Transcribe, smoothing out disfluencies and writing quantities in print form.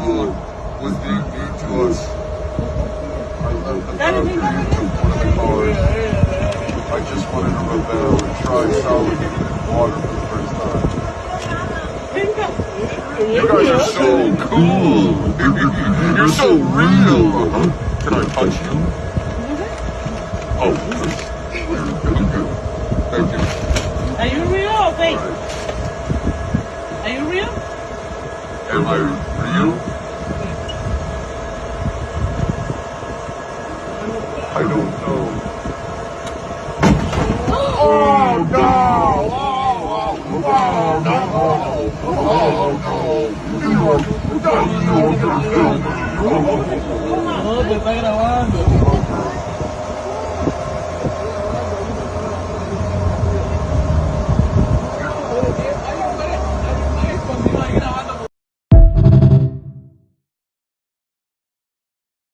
good was being mean to us. I left the bathroom and took one of the cars. I just wanted to rebel and try solid water for the first time. You guys are so cool. You're so real. Can I touch you? Oh, yes. Thank you. Are you real or fake? Are you real? Am I real? I don't know. Oh no! Oh no! Oh no! No, te está grabando.